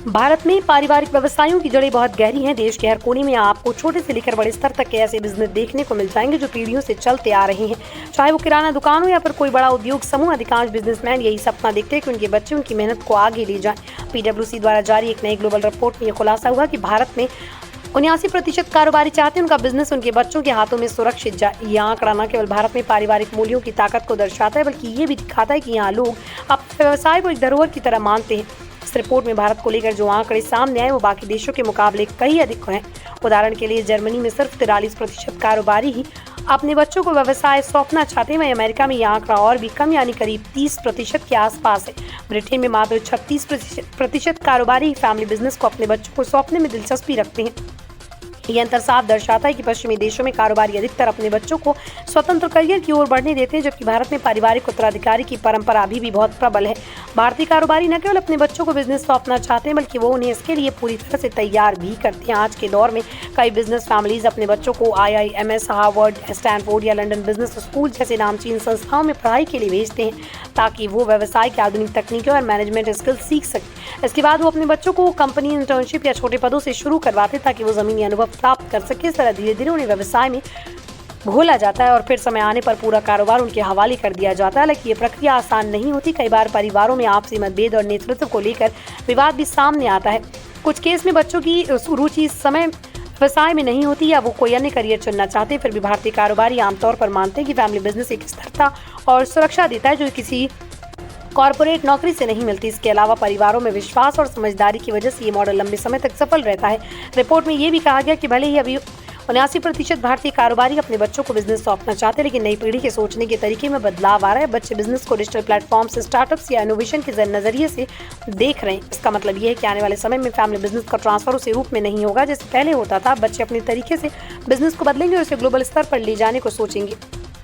भारत में पारिवारिक व्यवसायों की जड़ें बहुत गहरी हैं। देश के हर कोने में आपको छोटे से लेकर बड़े स्तर तक के ऐसे बिजनेस देखने को मिल जाएंगे जो पीढ़ियों से चलते आ रहे हैं। चाहे वो किराना दुकान हो या फिर कोई बड़ा उद्योग समूह, अधिकांश बिजनेसमैन यही सपना देखते हैं कि उनके बच्चे उनकी मेहनत को आगे ले जाएं। PwC द्वारा जारी एक नई ग्लोबल रिपोर्ट में यह खुलासा हुआ कि भारत में 79% कारोबारी चाहते हैं उनका बिजनेस उनके बच्चों के हाथों में सुरक्षित जाए। यह आंकड़ा न केवल भारत में पारिवारिक मूल्यों की ताकत को दर्शाता है, बल्कि ये भी दिखाता है कि यहाँ लोग अपने व्यवसाय को एक धरोहर की तरह मानते हैं। इस रिपोर्ट में भारत को लेकर जो आंकड़े सामने आए वो बाकी देशों के मुकाबले कई अधिक हैं। उदाहरण के लिए जर्मनी में सिर्फ 43% कारोबारी ही अपने बच्चों को व्यवसाय सौंपना चाहते हैं। वहीं अमेरिका में यह आंकड़ा और भी कम यानी करीब 30% के आसपास है। ब्रिटेन में मात्र 36% कारोबारी फैमिली बिजनेस को अपने बच्चों को सौंपने में दिलचस्पी रखते हैं। यह अंतर साफ दर्शाता है कि पश्चिमी देशों में कारोबारी अधिकतर अपने बच्चों को स्वतंत्र करियर की ओर बढ़ने देते हैं, जबकि भारत में पारिवारिक उत्तराधिकारी की परंपरा अभी भी बहुत प्रबल है। भारतीय कारोबारी न केवल अपने बच्चों को बिजनेस सौंपना चाहते हैं, बल्कि वो उन्हें इसके लिए पूरी तरह से तैयार भी करते हैं। आज के दौर में कई बिजनेस फैमिलीज अपने बच्चों को IIMS, हार्वर्ड, स्टैनफोर्ड या लंदन बिजनेस स्कूल जैसे नामचीन संस्थाओं में पढ़ाई के लिए भेजते हैं, ताकि वो व्यवसाय की आधुनिक तकनीकें और मैनेजमेंट स्किल्स सीख सकें। इसके बाद वो अपने बच्चों को कंपनी इंटर्नशिप या छोटे पदों से शुरू करवाते ताकि वो जमीनी अनुभव प्राप्त कर सके। इस तरह धीरे धीरे उन्हें व्यवसाय में घोला जाता है और फिर समय आने पर पूरा कारोबार उनके हवाले कर दिया जाता है। हालांकि ये प्रक्रिया आसान नहीं होती। कई बार परिवारों में आपसी मतभेद और नेतृत्व को लेकर विवाद भी सामने आता है। कुछ केस में बच्चों की रुचि इस समय व्यवसाय में नहीं होती या वो कोई अन्य करियर चुनना चाहते हैं। फिर भी भारतीय कारोबारी आमतौर पर मानते हैं कि फैमिली बिजनेस एक स्थिरता और सुरक्षा देता है जो किसी कॉर्पोरेट नौकरी से नहीं मिलती। इसके अलावा परिवारों में विश्वास और समझदारी की वजह से ये मॉडल लंबे समय तक सफल रहता है। रिपोर्ट में ये भी कहा गया कि भले ही अभी 79% भारतीय कारोबारी अपने बच्चों को बिजनेस सौंपना चाहते हैं, लेकिन नई पीढ़ी के सोचने के तरीके में बदलाव आ रहा है। बच्चे बिजनेस को डिजिटल प्लेटफॉर्म्स, स्टार्टअप्स या इनोवेशन के नजरिए से देख रहे हैं। इसका मतलब ये है कि आने वाले समय में फैमिली बिजनेस का ट्रांसफर उसी रूप में नहीं होगा जैसे पहले होता था। बच्चे अपने तरीके से बिजनेस को बदलेंगे और उसे ग्लोबल स्तर पर ले जाने को सोचेंगे।